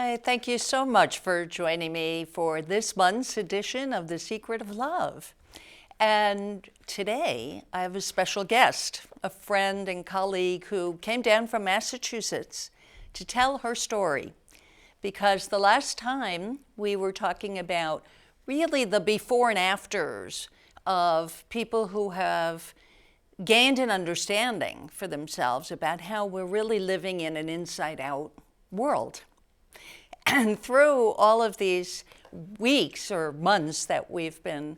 Hi, thank you so much for joining me for this month's edition of The Secret of Love. And today I have a special guest, a friend and colleague who came down from Massachusetts to tell her story. Because the last time we were talking about really the before and afters of people who have gained an understanding for themselves about how we're really living in an inside-out world. And through all of these weeks or months that we've been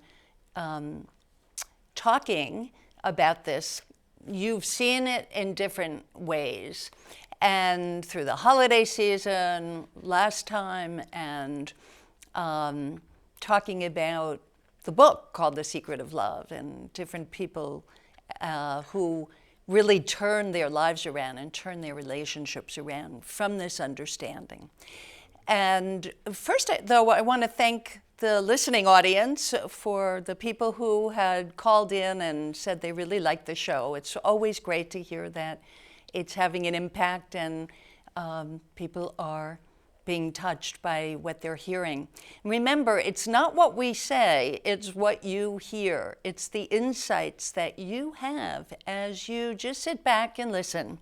talking about this, you've seen it in different ways. And through the holiday season last time, and talking about the book called The Secret of Love, and different people who really turn their lives around and turn their relationships around from this understanding. And first, though, I want to thank the listening audience for the people who had called in and said they really liked the show. It's always great to hear that it's having an impact and people are being touched by what they're hearing. Remember, it's not what we say, it's what you hear. It's the insights that you have as you just sit back and listen.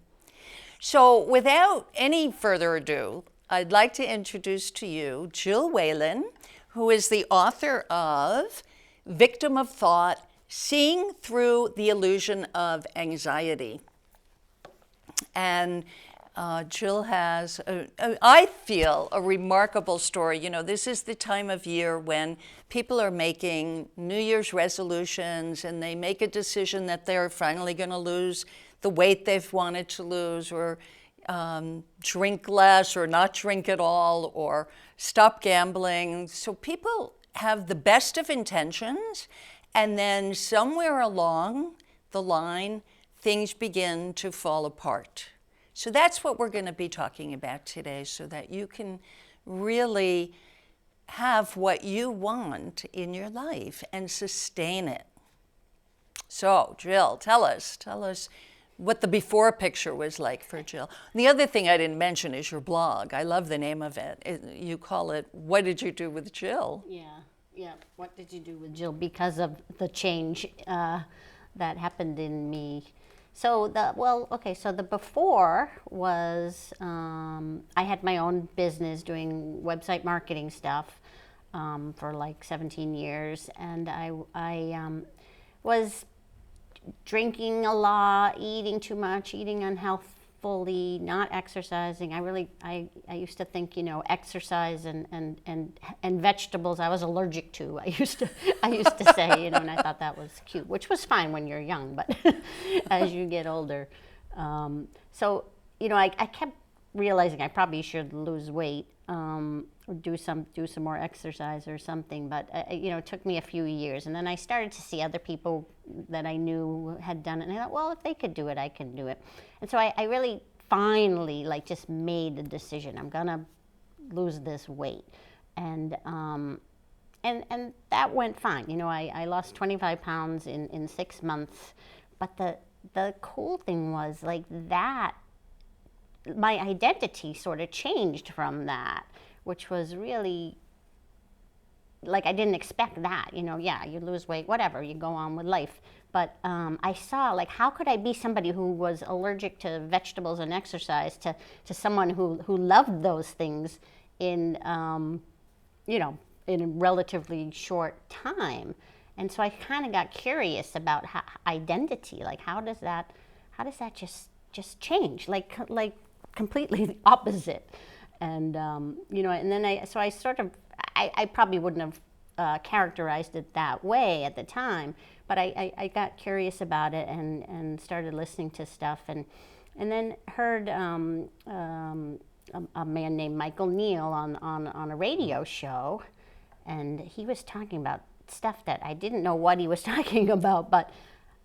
So without any further ado, I'd like to introduce to you Jill Whalen, who is the author of Victim of Thought, Seeing Through the Illusion of Anxiety. And Jill has, I feel, a remarkable story. You know, this is the time of year when people are making New Year's resolutions and they make a decision that they're finally going to lose the weight they've wanted to lose, or drink less, or not drink at all, or stop gambling. So people have the best of intentions, and then somewhere along the line, things begin to fall apart. So that's what we're going to be talking about today, so that you can really have what you want in your life and sustain it. So, Jill, tell us what the before picture was like for Jill. And the other thing I didn't mention is your blog. I love the name of it. You call it, What Did You Do with Jill? Yeah. What did you do with Jill? Because of the change that happened in me. So the before was, I had my own business doing website marketing stuff for like 17 years. And I was drinking a lot, eating too much, eating unhealthfully, not exercising. I used to think, exercise and vegetables I was allergic to. I used to say, and I thought that was cute, which was fine when you're young, but as you get older. I kept realizing I probably should lose weight, or do some more exercise or something, but it took me a few years, and then I started to see other people that I knew had done it, and I thought, well, if they could do it, I can do it. And so I really finally just made the decision, I'm gonna lose this weight, and that went fine. I lost 25 pounds in 6 months, but the cool thing was that my identity sort of changed from that, which was really, I didn't expect that. You lose weight, whatever, you go on with life. But I saw, how could I be somebody who was allergic to vegetables and exercise to someone who loved those things in a relatively short time. And so I kind of got curious about identity, how does that just change, completely the opposite. And and then I sort of, I probably wouldn't have characterized it that way at the time, but I got curious about it and started listening to stuff, and then heard a man named Michael Neal on a radio show, and he was talking about stuff that I didn't know what he was talking about, but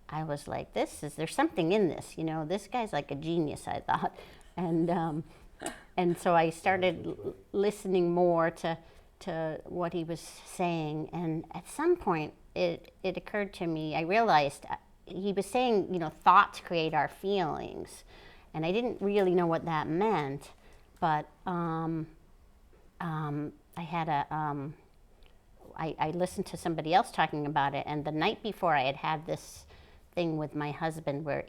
I was like, there's something in this, this guy's like a genius, I thought. And so I started listening more to what he was saying, and at some point it occurred to me, I realized he was saying, thoughts create our feelings, and I didn't really know what that meant, but I had I listened to somebody else talking about it, and the night before I had this thing with my husband where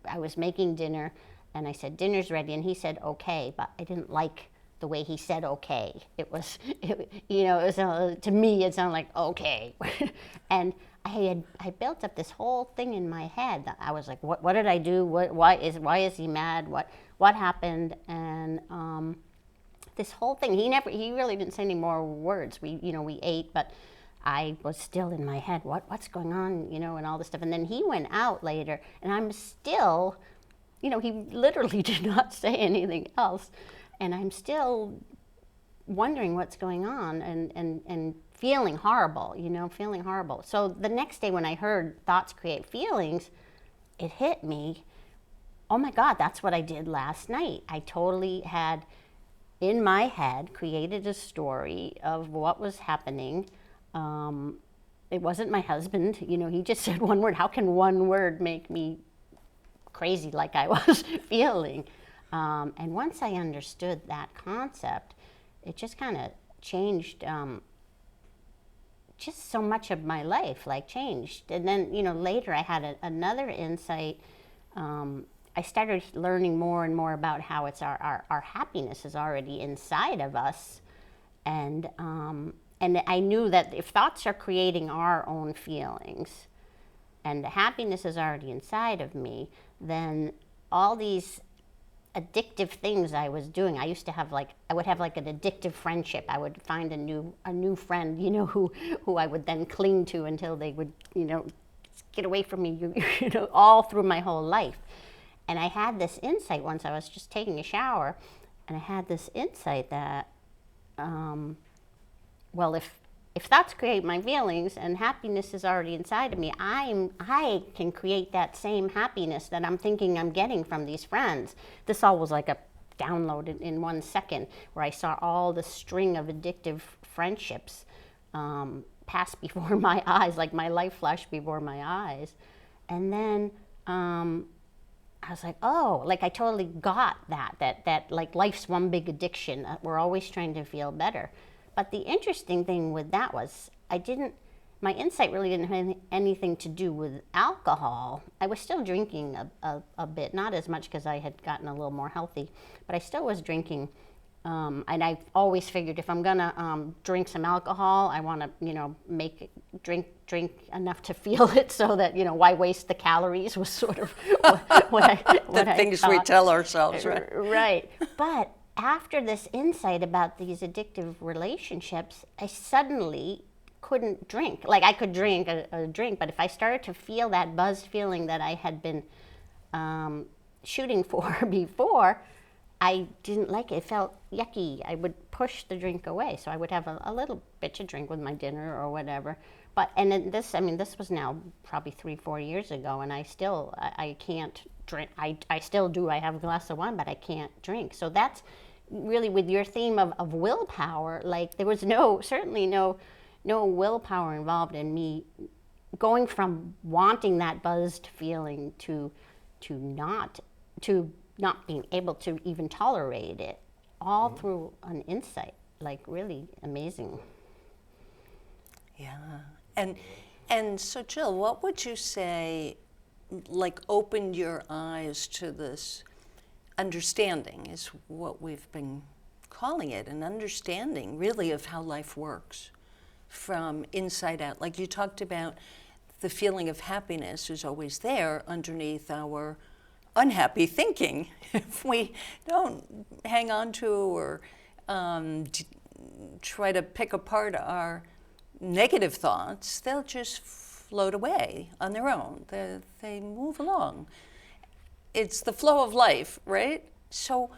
I was making dinner, and I said, dinner's ready, and he said, okay, but I didn't like the way he said okay. To me, it sounded like okay. And I built up this whole thing in my head that I was like, what did I do? Why is he mad? What happened? And this whole thing, he really didn't say any more words. We ate, but I was still in my head, what's going on, and all this stuff. And then he went out later, and I'm still, he literally did not say anything else. And I'm still wondering what's going on and feeling horrible, feeling horrible. So the next day when I heard thoughts create feelings, it hit me, oh my God, that's what I did last night. I totally had, in my head, created a story of what was happening. It wasn't my husband, he just said one word. How can one word make me crazy like I was feeling? And once I understood that concept, it just kind of changed, just so much of my life, changed. And then, later I had another insight. I started learning more and more about how it's our happiness is already inside of us. And I knew that if thoughts are creating our own feelings and the happiness is already inside of me, then all these addictive things I was doing. I used to have I would have an addictive friendship. I would find a new friend, who I would then cling to until they would, get away from me, all through my whole life. And I had this insight once. I was just taking a shower, and I had this insight that, well, if thoughts create my feelings and happiness is already inside of me, I can create that same happiness that I'm thinking I'm getting from these friends. This all was like a download in 1 second, where I saw all the string of addictive friendships pass before my eyes, like my life flashed before my eyes. And then I was like, oh, I totally got that life's one big addiction. We're always trying to feel better. But the interesting thing with that was my insight really didn't have anything to do with alcohol. I was still drinking a bit, not as much because I had gotten a little more healthy, but I still was drinking. And I've always figured if I'm gonna drink some alcohol, I want to drink enough to feel it, so that why waste the calories was sort of what I things thought. we tell ourselves, right? Right, but after this insight about these addictive relationships, I suddenly couldn't drink. I could drink a drink, but if I started to feel that buzzed feeling that I had been shooting for before, I didn't like it. It felt yucky. I would push the drink away. So I would have a little bit to drink with my dinner or whatever. This was now probably 3-4 years ago, and I can't drink. I still do. I have a glass of wine, but I can't drink. So that's really with your theme of willpower. There was certainly no willpower involved in me going from wanting that buzzed feeling to not being able to even tolerate it, all through an insight, really amazing. Yeah. And so, Jill, what would you say, opened your eyes to this understanding, is what we've been calling it, an understanding, really, of how life works from inside out. You talked about the feeling of happiness is always there underneath our unhappy thinking. If we don't hang on to or try to pick apart our negative thoughts, they'll just float away on their own. They move along. It's the flow of life, right? So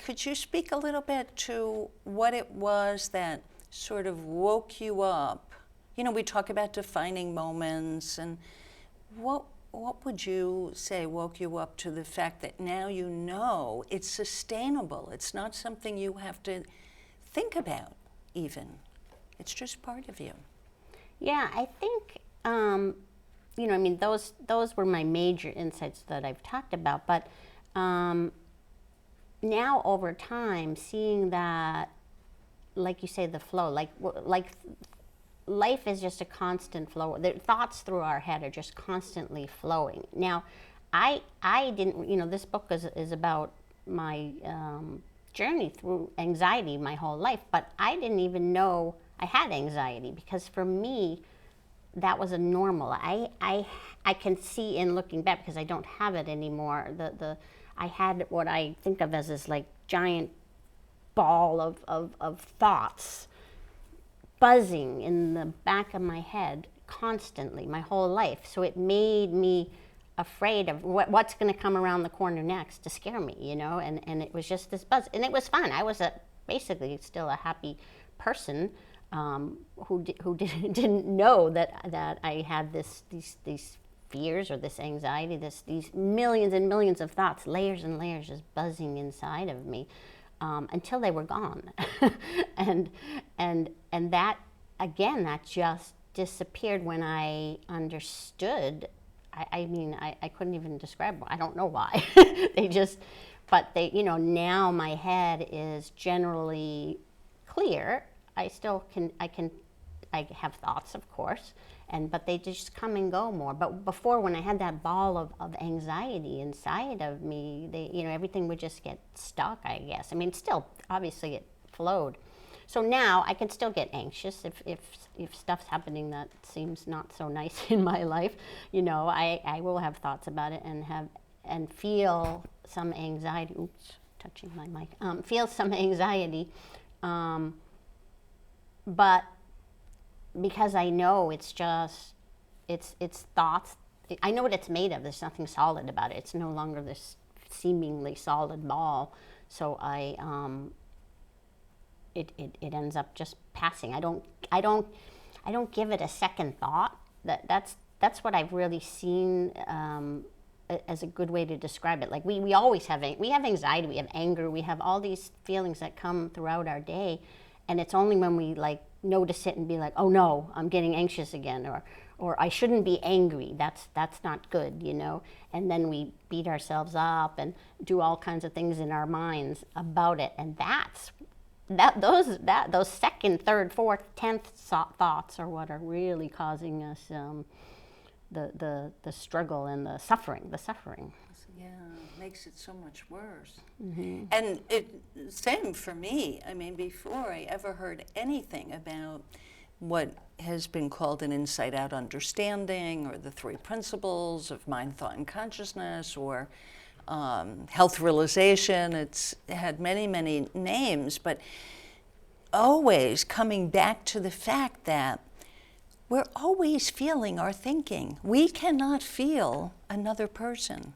could you speak a little bit to what it was that sort of woke you up? We talk about defining moments, and what would you say woke you up to the fact that now it's sustainable? It's not something you have to think about even. It's just part of you. Yeah, I think, those were my major insights that I've talked about. But now over time, seeing that like you say, the flow, like life is just a constant flow. The thoughts through our head are just constantly flowing. Now, I didn't, this book is about my journey through anxiety my whole life, but I didn't even know I had anxiety, because for me, that was a normal. I can see in looking back, because I don't have it anymore. I had what I think of as this like giant ball of thoughts buzzing in the back of my head constantly my whole life. So it made me afraid of what's going to come around the corner next to scare me, and it was just this buzz, and it was fun. I was basically still a happy person who didn't know that I had these fears or this anxiety, these millions and millions of thoughts, layers and layers, just buzzing inside of me, until they were gone, and that again, that just disappeared when I understood. I mean, I couldn't even describe. I don't know why. But now my head is generally clear. I have thoughts, of course, but they just come and go more. But before, when I had that ball of anxiety inside of me, everything would just get stuck, I guess. I mean, still, obviously it flowed. So now I can still get anxious if stuff's happening that seems not so nice in my life. I will have thoughts about it and feel some anxiety. Oops, touching my mic. Feel some anxiety, but because I know it's thoughts. I know what it's made of. There's nothing solid about it. It's no longer this seemingly solid ball. So it ends up just passing. I don't give it a second thought. That's what I've really seen as a good way to describe it. Like we always have anxiety, we have anger, we have all these feelings that come throughout our day, and it's only when we like notice it and be like, oh no, I'm getting anxious again, or I shouldn't be angry. That's not good, And then we beat ourselves up and do all kinds of things in our minds about it, and those second, third, fourth, 10th thoughts are what are really causing us the struggle and the suffering. Yeah, it makes it so much worse. Mm-hmm. And same for me. I mean, before I ever heard anything about what has been called an inside-out understanding, or the 3 principles of mind, thought, and consciousness, or health realization. It's had many, many names, but always coming back to the fact that we're always feeling our thinking. We cannot feel another person.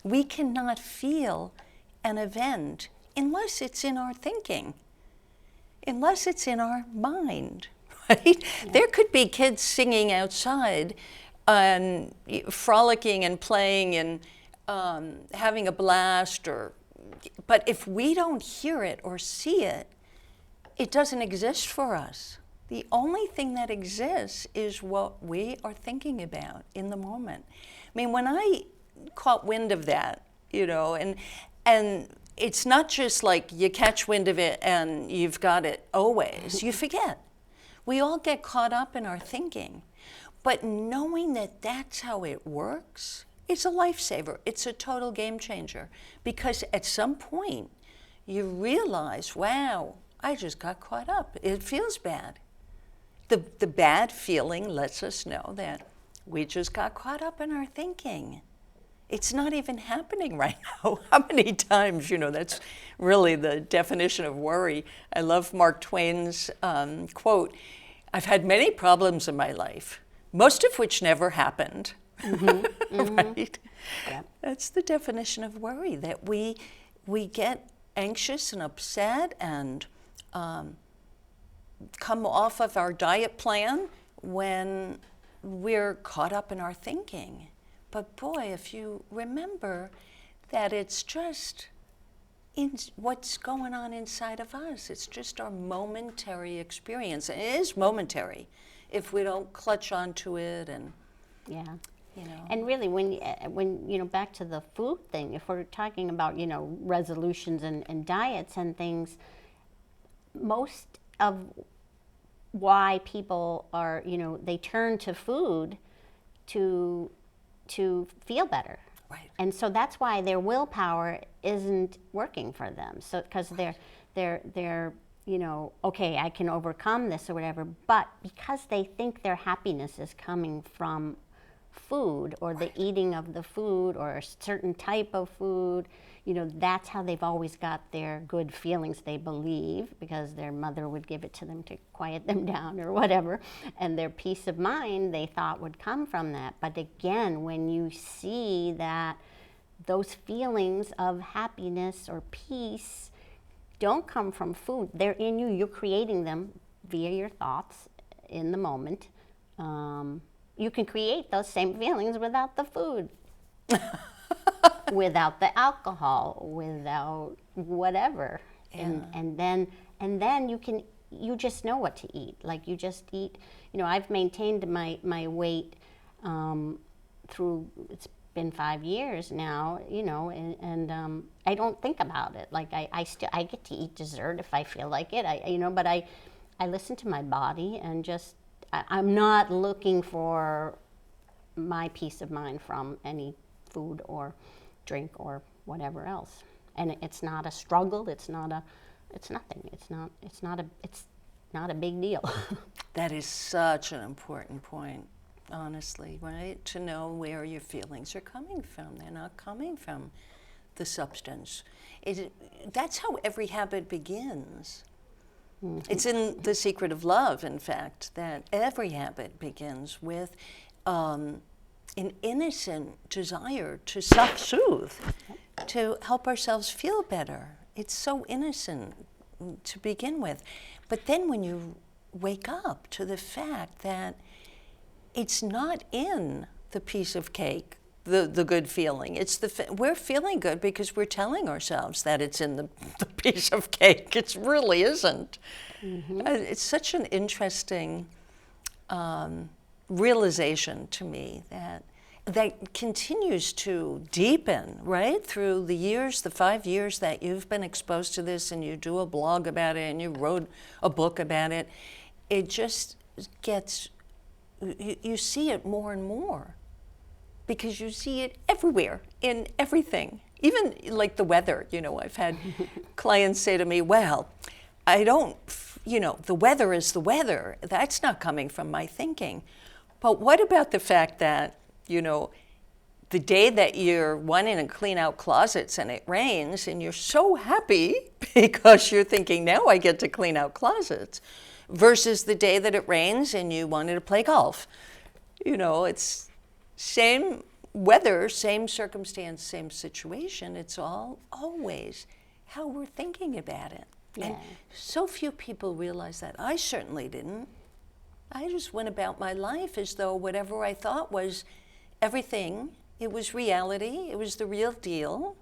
We cannot feel an event unless it's in our thinking, unless it's in our mind, right? Yeah. There could be kids singing outside and frolicking and playing and having a blast, but if we don't hear it or see it, it doesn't exist for us. The only thing that exists is what we are thinking about in the moment. I mean, when I caught wind of that, and it's not just like you catch wind of it and you've got it always. You forget. We all get caught up in our thinking. But knowing that that's how it works, it's a lifesaver. It's a total game changer. Because at some point, you realize, wow, I just got caught up. It feels bad. The bad feeling lets us know that we just got caught up in our thinking. It's not even happening right now. How many times, that's really the definition of worry. I love Mark Twain's quote, "I've had many problems in my life, most of which never happened." Mm-hmm. Mm-hmm. Right? Yep. That's the definition of worry, that we get anxious and upset and come off of our diet plan when we're caught up in our thinking. But boy, if you remember that it's just what's going on inside of us, it's just our momentary experience. And it is momentary if we don't clutch onto it and And really, when back to the food thing, if we're talking about resolutions and diets and things, most of why people are, they turn to food to feel better. Right. And so that's why their willpower isn't working for them. So because they're okay, I can overcome this or whatever, but because they think their happiness is coming from food or the eating of the food or a certain type of food, that's how they've always got their good feelings, they believe, because their mother would give it to them to quiet them down or whatever, and their peace of mind they thought would come from that. But again, when you see that those feelings of happiness or peace don't come from food, they're in you, you're creating them via your thoughts in the moment. You can create those same feelings without the food, without the alcohol, without whatever. Yeah. And then you just know what to eat. Like you just eat, I've maintained my weight through, it's been 5 years now, and I don't think about it. Like I get to eat dessert if I feel like it, but I listen to my body and just, I'm not looking for my peace of mind from any food or drink or whatever else. And it's not a struggle. It's nothing. It's not a big deal. That is such an important point, honestly, right? To know where your feelings are coming from. They're not coming from the substance. That's how every habit begins. It's in The Secret of Love, in fact, that every habit begins with an innocent desire to self-soothe, to help ourselves feel better. It's so innocent to begin with. But then when you wake up to the fact that it's not in the piece of cake, the good feeling. It's we're feeling good because we're telling ourselves that it's in the piece of cake. It really isn't. Mm-hmm. It's such an interesting realization to me that continues to deepen, right? Through the years, the 5 years that you've been exposed to this, and you do a blog about it and you wrote a book about it, it just gets, you see it more and more. Because you see it everywhere, in everything. Even like the weather, I've had clients say to me, well, I don't, the weather is the weather. That's not coming from my thinking. But what about the fact that, the day that you're wanting to clean out closets and it rains and you're so happy because you're thinking, now I get to clean out closets, versus the day that it rains and you wanted to play golf. It's same weather, same circumstance, same situation. It's all always how we're thinking about it. Yeah. And so few people realize that. I certainly didn't. I just went about my life as though whatever I thought was everything, it was reality, it was the real deal.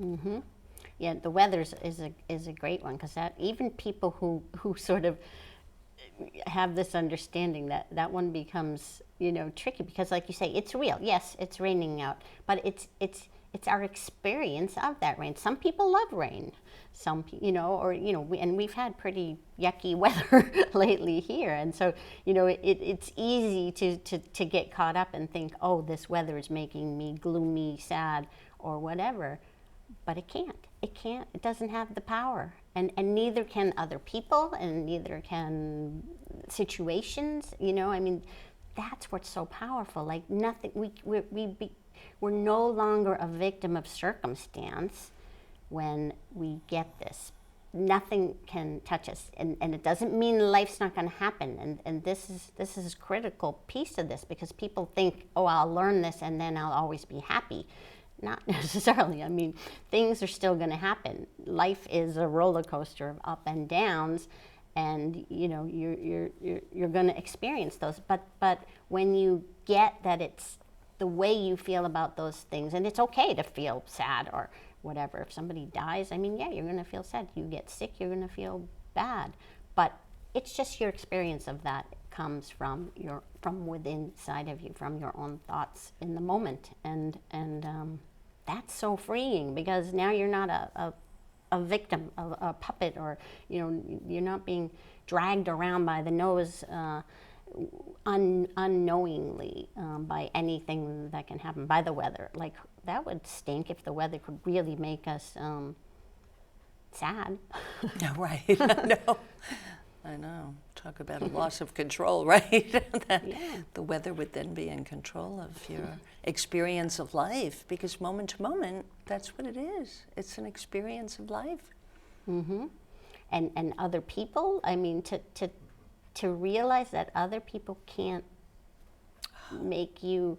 Mm-hmm. Yeah, the weather is a great one, because that even people who sort of have this understanding, that one becomes tricky, because like you say, it's real. Yes, it's raining out, but it's our experience of that rain. Some people love rain, some and we've had pretty yucky weather lately here, and so it's easy to get caught up and think, oh, this weather is making me gloomy, sad, or whatever. But it can't. It doesn't have the power. And neither can other people, and neither can situations, that's what's so powerful. Like nothing, we're no longer a victim of circumstance when we get this. Nothing can touch us. And it doesn't mean life's not going to happen. And this is a critical piece of this, because people think, oh, I'll learn this and then I'll always be happy. Not necessarily. I mean, things are still going to happen. Life is a roller coaster of up and downs, and you're going to experience those. But when you get that it's the way you feel about those things, and it's okay to feel sad or whatever. If somebody dies, I mean, yeah, you're going to feel sad. You get sick, you're going to feel bad. But it's just your experience of that comes from within inside of you, from your own thoughts in the moment, and that's so freeing, because now you're not a a victim, a puppet, or you're not being dragged around by the nose unknowingly by anything that can happen, by the weather. Like, that would stink if the weather could really make us sad. Yeah, right. I know. Talk about a loss of control, right? The weather would then be in control of your experience of life, because moment to moment, that's what it is. It's an experience of life. Mm-hmm. And other people, I mean, to realize that other people can't make you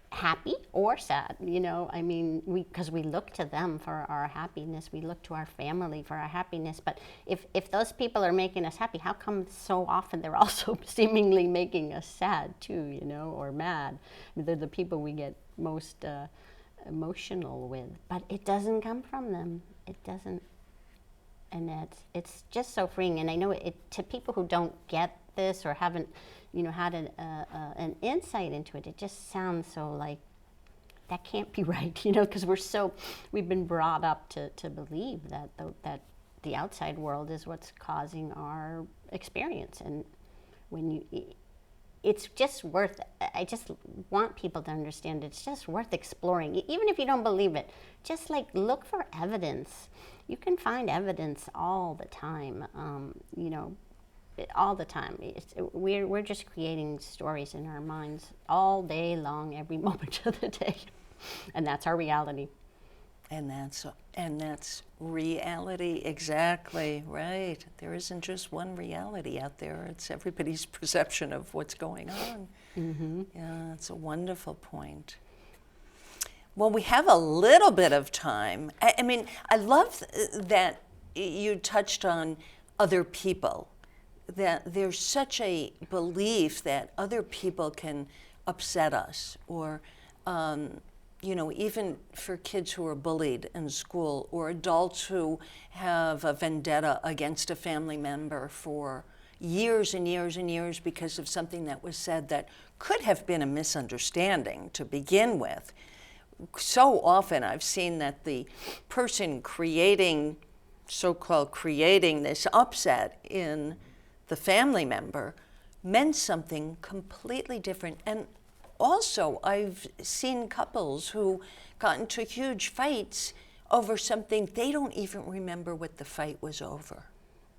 happy or sad, I mean, because we look to them for our happiness, we look to our family for our happiness, but if those people are making us happy, how come so often they're also seemingly making us sad too, or mad? They're the people we get most emotional with, but it doesn't come from them. It doesn't. And it's just so freeing. And I know to people who don't get this or haven't, had an insight into it, it just sounds so like that can't be right, because we've been brought up to believe that the outside world is what's causing our experience. And it's just worth, I just want people to understand it's just worth exploring. Even if you don't believe it, just like look for evidence. You can find evidence all the time, all the time. We're just creating stories in our minds all day long, every moment of the day. And that's our reality. And that's reality, exactly, right. There isn't just one reality out there. It's everybody's perception of what's going on. Mm-hmm. Yeah, it's a wonderful point. Well, we have a little bit of time. I mean, I love that you touched on other people, that there's such a belief that other people can upset us, or even for kids who are bullied in school, or adults who have a vendetta against a family member for years and years and years because of something that was said that could have been a misunderstanding to begin with. So often I've seen that the person so-called creating this upset in the family member meant something completely different. And also, I've seen couples who got into huge fights over something they don't even remember what the fight was over.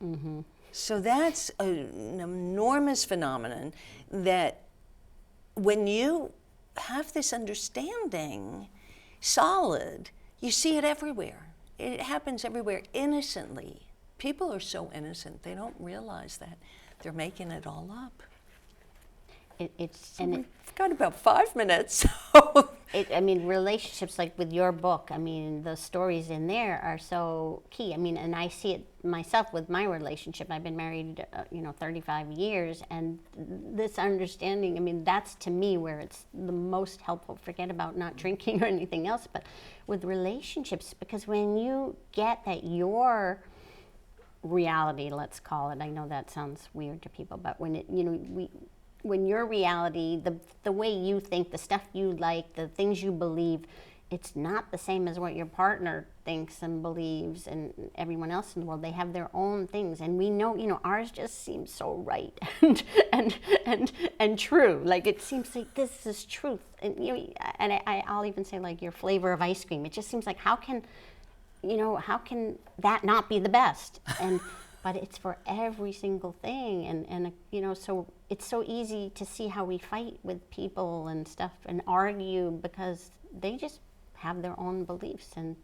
Mm-hmm. So that's an enormous phenomenon that when you have this understanding solid, you see it everywhere. It happens everywhere innocently. People are so innocent, they don't realize that they're making it all up. We've got about 5 minutes. Relationships, like with your book, the stories in there are so key. And I see it myself with my relationship. I've been married, 35 years, and this understanding, that's to me where it's the most helpful. Forget about not drinking or anything else, but with relationships, because when you get that your reality, let's call it, I know that sounds weird to people, but when your reality, the way you think, the stuff you like, the things you believe, it's not the same as what your partner thinks and believes, and everyone else in the world. They have their own things, and we know, ours just seems so right and true. Like, it seems like this is truth, and I'll even say, like, your flavor of ice cream. It just seems like how can that not be the best? And but it's for every single thing, and so it's so easy to see how we fight with people and stuff and argue because they just have their own beliefs, and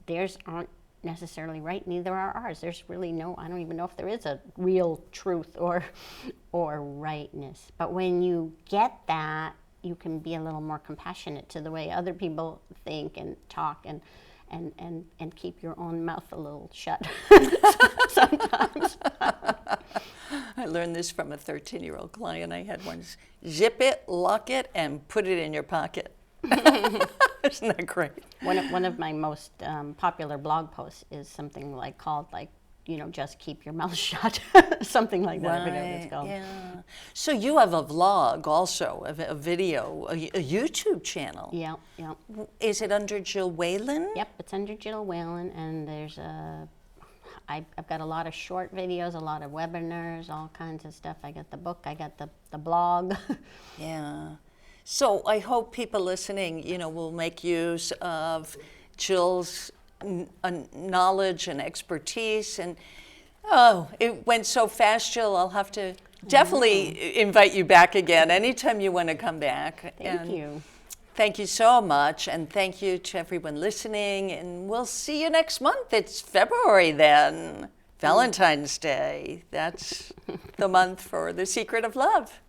theirs aren't necessarily right, neither are ours. There's really I don't even know if there is a real truth or rightness. But when you get that, you can be a little more compassionate to the way other people think and talk, and keep your own mouth a little shut sometimes. I learned this from a 13-year-old client I had once. Zip it, lock it, and put it in your pocket. Isn't that great? One of my most popular blog posts is something called just keep your mouth shut, something like that. I forget what it's called. Yeah. So you have a vlog also, a video, a YouTube channel. Yeah, yeah. Is it under Jill Whalen? Yep, it's under Jill Whalen, and I've got a lot of short videos, a lot of webinars, all kinds of stuff. I got the book, I got the blog. Yeah. So I hope people listening, will make use of Jill's knowledge and expertise. And it went so fast, Jill. I'll have to definitely invite you back again anytime you want to come back. Thank you. Thank you so much, and thank you to everyone listening. And we'll see you next month. It's February then, Valentine's Day. That's the month for The Secret of Love.